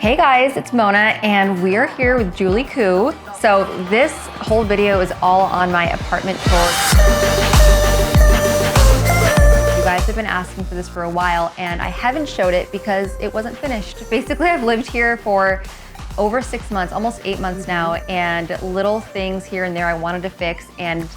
Hey guys, it's Mona and we're here with JulieKhuu. So this whole video is all on my apartment tour. You guys have been asking for this for a while and I haven't showed it because it wasn't finished. Basically, I've lived here for over 6 months, almost 8 months now, and little things here and there I wanted to fix. And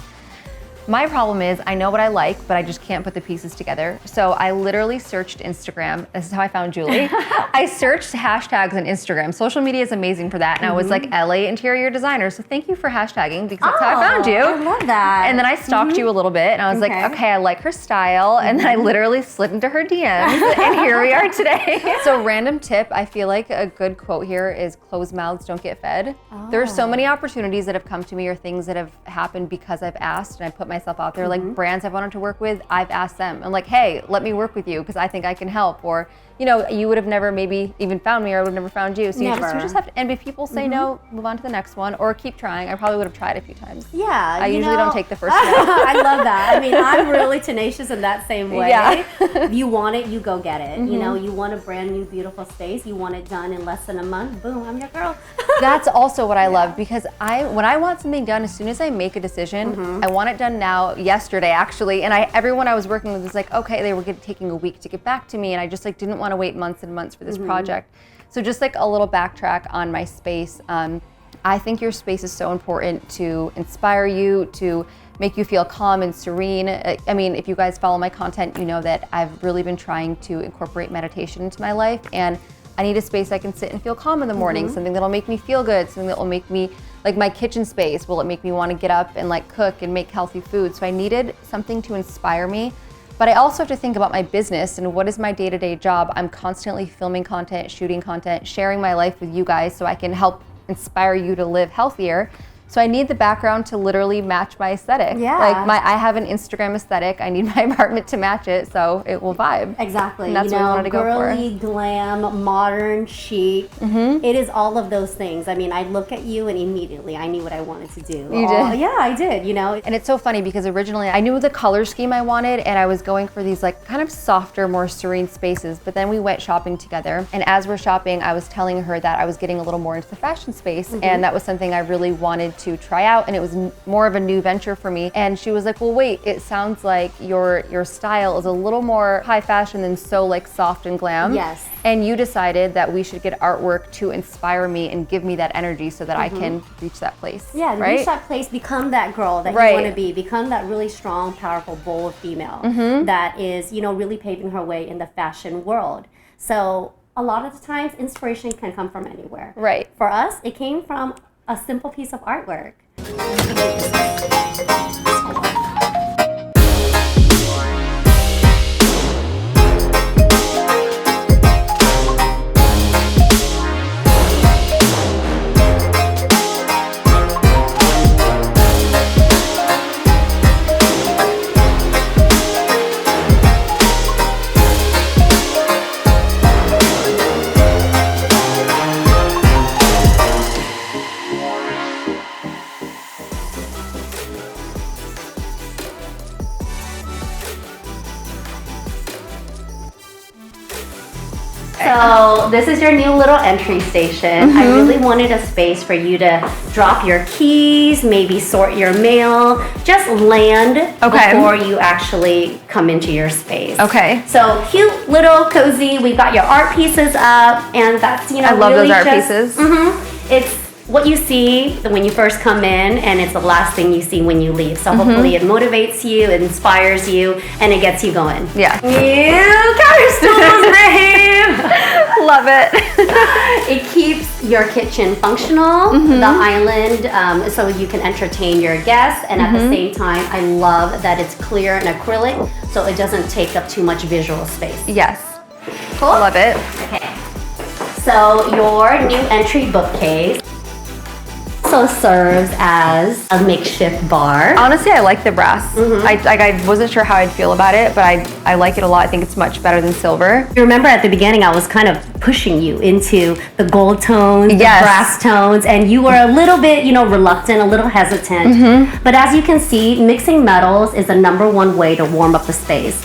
my problem is I know what I like, but I just can't put the pieces together. So I literally searched Instagram. This is how I found Julie. I searched hashtags on Instagram. Social media is amazing for that. And I was like LA interior designer. So thank you for hashtagging because that's how I found you. I love that. And then I stalked you a little bit and I was like, okay, I like her style. And then I literally slid into her DMs and here we are today. So random tip, I feel like a good quote here is closed mouths don't get fed. There are so many opportunities that have come to me or things that have happened because I've asked and I put myself out there, like brands I've wanted to work with, I've asked them. I'm like, hey, let me work with you because I think I can help. Or, you know, you would have never maybe even found me or I would have never found you. So you just have to, and if people say no, move on to the next one or keep trying. I probably would have tried a few times. Yeah. I usually don't take the first no. I love that. I mean, I'm really tenacious in that same way. Yeah. If you want it, you go get it. You know, you want a brand new, beautiful space. You want it done in less than a month. Boom, I'm your girl. That's also what I love because when I want something done, as soon as I make a decision, I want it done now, yesterday actually, and everyone I was working with was like, okay, they were taking a week to get back to me and I just like didn't want to wait months and months for this project. So just like a little backtrack on my space, I think your space is so important to inspire you, to make you feel calm and serene. I mean, if you guys follow my content, you know that I've really been trying to incorporate meditation into my life, and I need a space I can sit and feel calm in the morning, something that'll make me feel good, something that will make me, like my kitchen space, will it make me want to get up and like cook and make healthy food? So I needed something to inspire me, but I also have to think about my business and what is my day-to-day job. I'm constantly filming content, shooting content, sharing my life with you guys so I can help inspire you to live healthier. So I need the background to literally match my aesthetic. Yeah. Like I have an Instagram aesthetic. I need my apartment to match it so it will vibe. Exactly. And that's what I wanted to go for. Girly, glam, modern, chic. It is all of those things. I mean, I look at you and immediately I knew what I wanted to do. You did? Yeah, I did, you know. And it's so funny because originally I knew the color scheme I wanted and I was going for these like kind of softer, more serene spaces. But then we went shopping together. And as we're shopping, I was telling her that I was getting a little more into the fashion space. And that was something I really wanted to try out, and it was more of a new venture for me. And she was like, well, wait, it sounds like your style is a little more high fashion than so like soft and glam. Yes. And you decided that we should get artwork to inspire me and give me that energy so that I can reach that place. Yeah, right? Reach that place, become that girl that you want to be, become that really strong, powerful, bold female that is, you know, really paving her way in the fashion world. So a lot of the times, inspiration can come from anywhere. Right. For us, it came from a simple piece of artwork. So this is your new little entry station. I really wanted a space for you to drop your keys, maybe sort your mail, just land before you actually come into your space. Okay. So cute, little, cozy. We got your art pieces up, and that's, you know, I love really those art pieces. It's what you see when you first come in, and it's the last thing you see when you leave. So hopefully it motivates you, it inspires you, and it gets you going. Yeah. New counter stools, babe! Love it. It keeps your kitchen functional, the island, so you can entertain your guests, and at the same time, I love that it's clear and acrylic, so it doesn't take up too much visual space. Yes. Cool? Love it. Okay. So your new entry bookcase also serves as a makeshift bar. Honestly, I like the brass. I wasn't sure how I'd feel about it, but I like it a lot. I think it's much better than silver. You remember at the beginning, I was kind of pushing you into the gold tones, the brass tones, and you were a little bit, you know, reluctant, a little hesitant. But as you can see, mixing metals is the #1 way to warm up the space.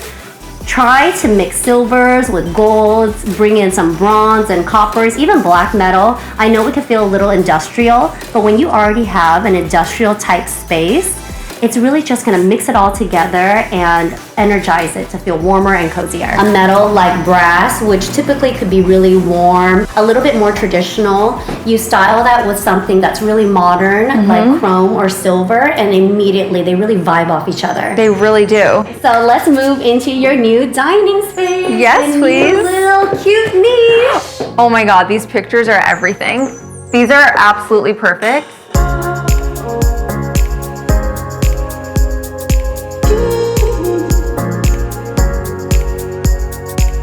Try to mix silvers with golds, bring in some bronze and coppers, even black metal. I know it can feel a little industrial, but when you already have an industrial type space, it's really just gonna mix it all together and energize it to feel warmer and cozier. A metal like brass, which typically could be really warm, a little bit more traditional, you style that with something that's really modern, like chrome or silver, and immediately they really vibe off each other. They really do. So let's move into your new dining space. Yes, please. Little cute niche. Oh my God, these pictures are everything. These are absolutely perfect.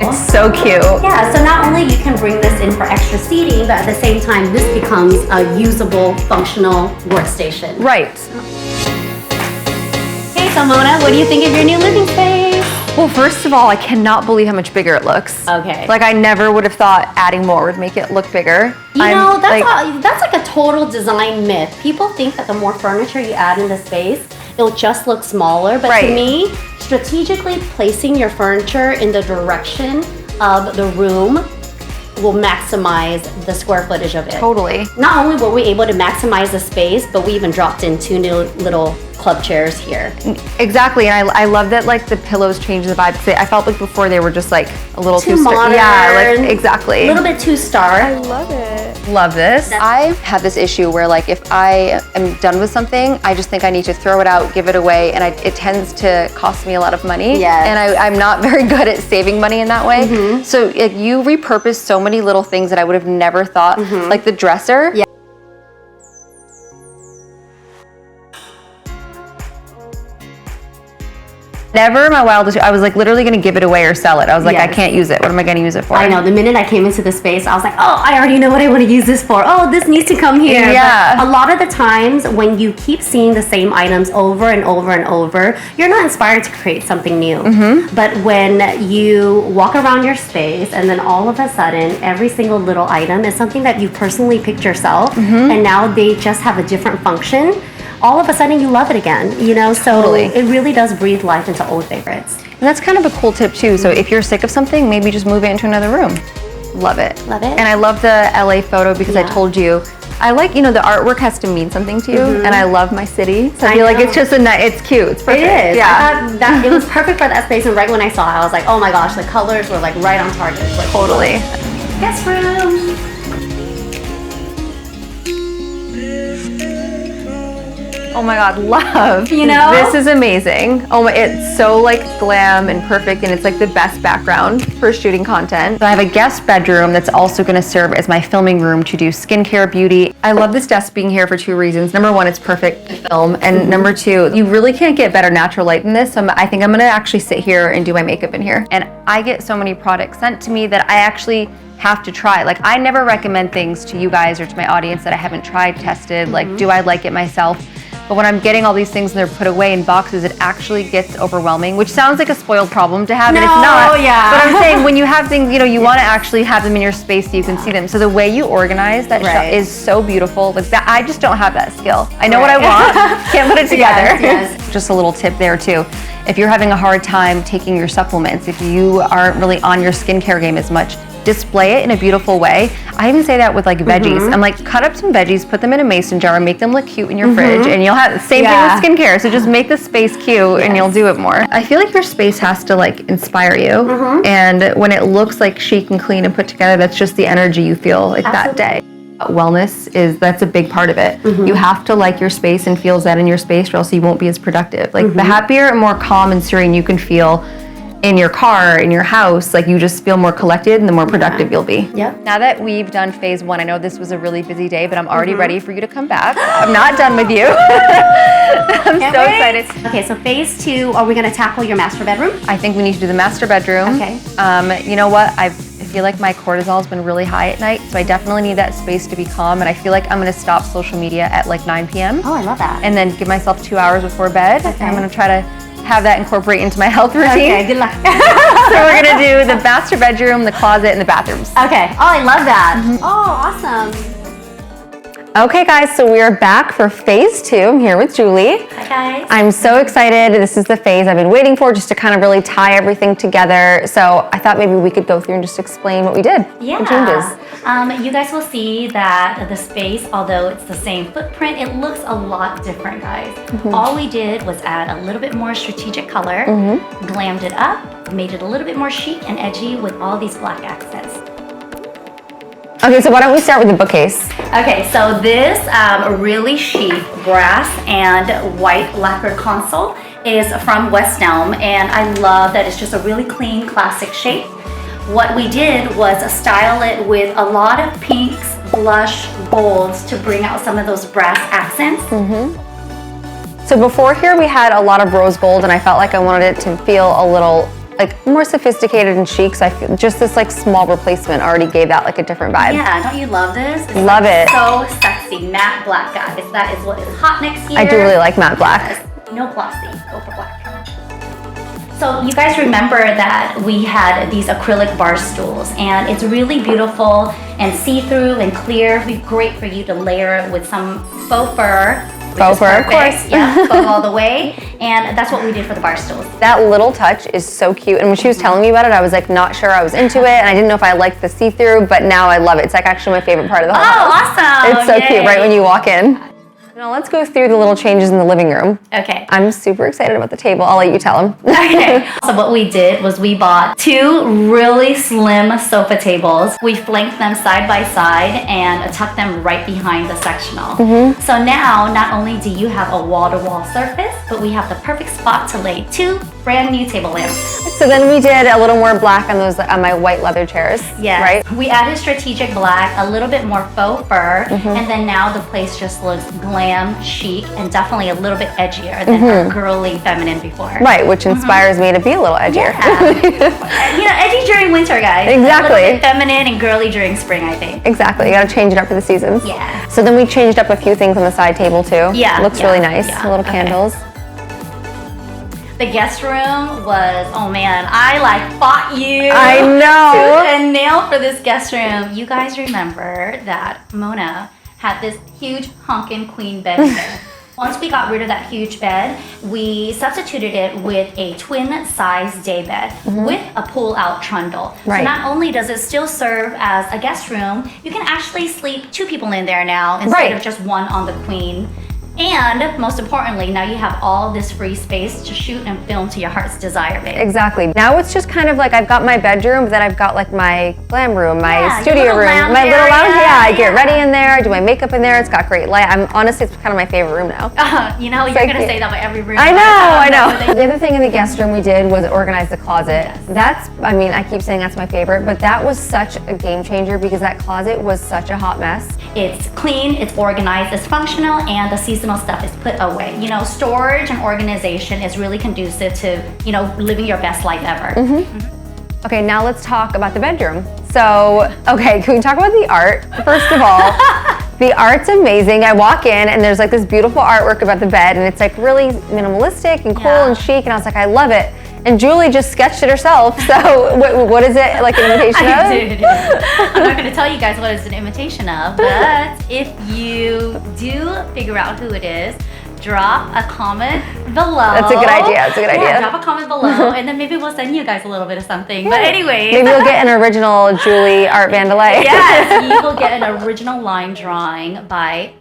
It's so cute. Yeah, so not only you can bring this in for extra seating, but at the same time, this becomes a usable, functional workstation. Right. Hey, so Mona, what do you think of your new living space? Well, first of all, I cannot believe how much bigger it looks. Okay. Like I never would have thought adding more would make it look bigger. You know, that's like a total design myth. People think that the more furniture you add in the space, it'll just look smaller. But to me, strategically placing your furniture in the direction of the room will maximize the square footage of it. Totally. Not only were we able to maximize the space, but we even dropped in 2 new little club chairs here. Exactly, and I love that like the pillows change the vibe. I felt like before they were just like a little too modern. Yeah, like exactly. A little bit too stark. I love it. Love this. I have this issue where like if I am done with something, I just think I need to throw it out, give it away, and it tends to cost me a lot of money. Yes. And I'm not very good at saving money in that way. So like, you repurpose so many little things that I would have never thought, like the dresser. Yeah. Never in my wildest, I was like literally gonna give it away or sell it. I was like, Yes. I can't use it. What am I gonna use it for? I know, the minute I came into the space, I was like, oh, I already know what I want to use this for. Oh, this needs to come here. Yeah. But a lot of the times when you keep seeing the same items over and over and over, you're not inspired to create something new. But when you walk around your space and then all of a sudden, every single little item is something that you personally picked yourself, and now they just have a different function, all of a sudden you love it again, you know? So it really does breathe life into old favorites. And that's kind of a cool tip too. So if you're sick of something, maybe just move it into another room. Love it. Love it. And I love the LA photo because I told you, I like, you know, the artwork has to mean something to you, and I love my city. So I feel like it's just it's cute. It's perfect. It is. Yeah. I thought that it was perfect for that space, and right when I saw it, I was like, oh my gosh, the colors were like right on target. Like, Totally. Guest room. Oh my God, love. You know? This is amazing. Oh my, it's so like glam and perfect, and it's like the best background for shooting content. So I have a guest bedroom that's also gonna serve as my filming room to do skincare, beauty. I love this desk being here for 2 reasons. Number 1, it's perfect to film, and number 2, you really can't get better natural light than this. So I think I'm gonna actually sit here and do my makeup in here. And I get so many products sent to me that I actually have to try. Like I never recommend things to you guys or to my audience that I haven't tried, tested, like do I like it myself? But when I'm getting all these things and they're put away in boxes, it actually gets overwhelming, which sounds like a spoiled problem to have, and it's not. Yeah. But I'm saying when you have things, you know, you want to actually have them in your space so you can see them. So the way you organize that shop is so beautiful. Like that, I just don't have that skill. I know what I want, can't put it together. Yes. Just a little tip there too. If you're having a hard time taking your supplements, if you aren't really on your skincare game as much, display it in a beautiful way. I even say that with like veggies. I'm like, cut up some veggies, put them in a mason jar, make them look cute in your fridge, and you'll have the same thing with skincare. So just make the space cute and you'll do it more. I feel like your space has to like inspire you. And when it looks like chic and clean and put together, that's just the energy you feel like that day. Wellness that's a big part of it. You have to like your space and feel zen in your space, or else you won't be as productive. Like the happier and more calm and serene you can feel in your car, in your house, like you just feel more collected and the more productive you'll be. Now that we've done phase 1, I know this was a really busy day, but I'm already ready for you to come back. I'm not done with you. I'm so excited. Okay, so phase 2, are we gonna tackle your master bedroom? I think we need to do the master bedroom. Okay. You know what? I feel like my cortisol's been really high at night, so I definitely need that space to be calm, and I feel like I'm gonna stop social media at like 9 p.m. Oh, I love that. And then give myself 2 hours before bed. Okay. I'm gonna try to have that incorporate into my health routine. Okay, good luck. So we're gonna do the master bedroom, the closet, and the bathrooms. Okay. Oh, I love that. Oh, awesome. Okay guys, so we are back for phase 2. I'm here with Julie. Hi guys. I'm so excited. This is the phase I've been waiting for, just to kind of really tie everything together. So I thought maybe we could go through and just explain what we did. Yeah. The changes. You guys will see that the space, although it's the same footprint, it looks a lot different, guys. All we did was add a little bit more strategic color, glammed it up, made it a little bit more chic and edgy with all these black accents. Okay, so why don't we start with the bookcase? Okay, so this really chic brass and white lacquered console is from West Elm, and I love that it's just a really clean, classic shape. What we did was style it with a lot of pinks, blush, golds to bring out some of those brass accents. So before here we had a lot of rose gold, and I felt like I wanted it to feel a little like more sophisticated and chic, so I feel just this like small replacement already gave that like a different vibe. Yeah, don't you love this? It's love it. So sexy, matte black, guys. That is what is hot next year. I do really like matte black. Yes, no glossy, go for black. So you guys remember that we had these acrylic bar stools, and it's really beautiful and see-through and clear. It'd be great for you to layer it with some faux fur. Faux fur, of course. Yeah, faux all the way. And that's what we did for the bar stools. That little touch is so cute. And when she was telling me about it, I was like not sure I was into it, and I didn't know if I liked the see-through, but now I love it. It's like actually my favorite part of the whole house. Awesome. It's so Yay. cute right when you walk in. Now let's go through the little changes in the living room. Okay. I'm super excited about the table. I'll let you tell them. Okay. So what we did was we bought 2 really slim sofa tables. We flanked them side by side and tucked them right behind the sectional. So now not only do you have a wall-to-wall surface, but we have the perfect spot to lay 2 brand new table lamps. So then we did a little more black on those on my white leather chairs. Yes. Right? We added strategic black, a little bit more faux fur, and then now the place just looks glam, chic, and definitely a little bit edgier than our girly feminine before. Right, which inspires me to be a little edgier. Yeah. You know, edgy during winter, guys. Exactly. A little bit feminine and girly during spring, I think. Exactly. You gotta change it up for the seasons. Yeah. So then we changed up a few things on the side table too. Yeah. Looks really nice. Yeah. Little candles. The guest room was, oh man, I like fought you. I know. Tooth and nail for this guest room. You guys remember that Mona had this huge honkin' queen bed in there. Once we got rid of that huge bed, we substituted it with a twin-size day bed with a pull-out trundle. Right. So not only does it still serve as a guest room, you can actually sleep 2 people in there now instead of just one on the queen. And most importantly, now you have all this free space to shoot and film to your heart's desire, babe. Exactly. Now it's just kind of like I've got my bedroom, but then I've got like my glam room, my studio room, my little lounge. Yeah, I get ready in there, I do my makeup in there. It's got great light. Honestly, it's kind of my favorite room now. You know, you're going to say that about every room. I know. The other thing in the guest room we did was organize the closet. Yes. That's, I mean, I keep saying that's my favorite, but that was such a game changer because that closet was such a hot mess. It's clean, it's organized, it's functional, and the seasonal stuff is put away. You know, storage and organization is really conducive to, you know, living your best life ever. Okay, now let's talk about the bedroom. So, okay, can we talk about the art? First of all, the art's amazing. I walk in and there's like this beautiful artwork about the bed, and it's like really minimalistic and cool and chic, and I was like, I love it. And Julie just sketched it herself. So what is it, like an imitation of? I did. I'm not going to tell you guys what it's an imitation of, but if you do figure out who it is, drop a comment below. That's a good idea. That's a good idea. Drop a comment below, and then maybe we'll send you guys a little bit of something. But anyway. Maybe you'll get an original Julie Art Vandalay. Yes, you will get an original line drawing by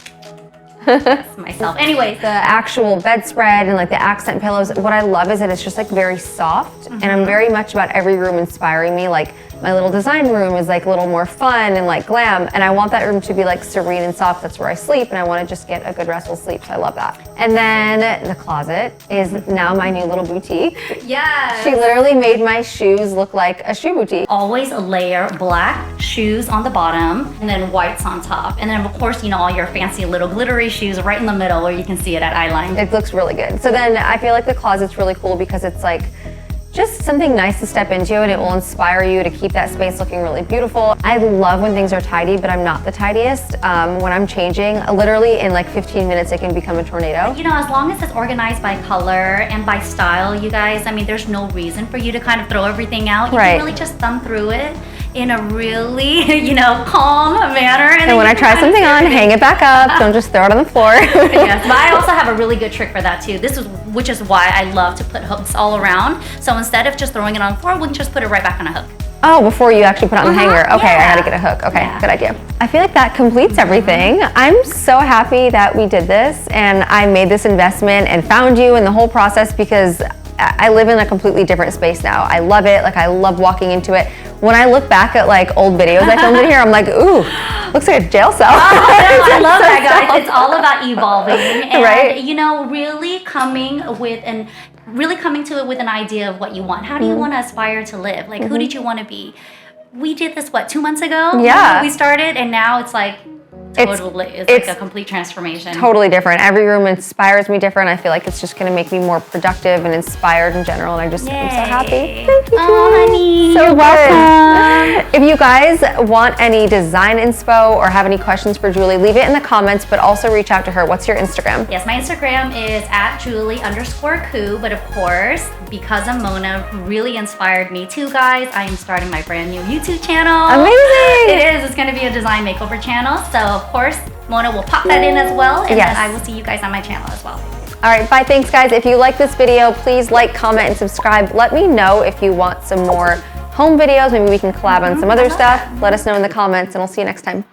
myself. Anyways, the actual bedspread and like the accent pillows, what I love is that it's just like very soft, and I'm very much about every room inspiring me. Like my little design room is like a little more fun and like glam, and I want that room to be like serene and soft. That's where I sleep, and I want to just get a good restful sleep, so I love that. And then the closet is now my new little boutique. yes. She literally made my shoes look like a shoe boutique. Always layer black shoes on the bottom and then whites on top. And then of course, you know, all your fancy little glittery shoes right in the middle where you can see it at eyeline. It looks really good. So then I feel like the closet's really cool because it's like just something nice to step into, and it will inspire you to keep that space looking really beautiful. I love when things are tidy, but I'm not the tidiest. When I'm changing, literally in like 15 minutes, it can become a tornado. You know, as long as it's organized by color and by style, you guys, I mean, there's no reason for you to kind of throw everything out. You can really just thumb through it in a really, you know, calm manner. And when I try something on, hang it back up. Don't just throw it on the floor. Yes, but I also have a really good trick for that too. Which is why I love to put hooks all around. So instead of just throwing it on the floor, we can just put it right back on a hook. Oh, before you actually put it on the hanger. Okay, yeah. I gotta get a hook. Okay, good idea. I feel like that completes everything. I'm so happy that we did this and I made this investment and found you in the whole process because I live in a completely different space now. I love it. Like I love walking into it. When I look back at like old videos I filmed in here, I'm like, ooh, looks like a jail cell. I love that, guys. It's all about evolving and right? you know, really coming to it with an idea of what you want. How do you want to aspire to live? Like, who did you want to be? We did this, what, 2 months ago? Yeah. We started, and now it's like, it's like a complete transformation. Totally different. Every room inspires me different. I feel like it's just going to make me more productive and inspired in general. And I'm so happy. Thank you, oh, honey. So You're welcome. If you guys want any design inspo or have any questions for Julie, leave it in the comments, but also reach out to her. What's your Instagram? Yes, my Instagram is @Julie_Khuu. But of course, because of Mona, who really inspired me too, guys, I am starting my brand new YouTube channel. Amazing. It is. It's going to be a design makeover channel. So of course, Mona will pop that in as well, and then I will see you guys on my channel as well. All right, bye. Thanks, guys. If you like this video, please like, comment, and subscribe. Let me know if you want some more home videos. Maybe we can collab on some other stuff. Let us know in the comments, and we'll see you next time.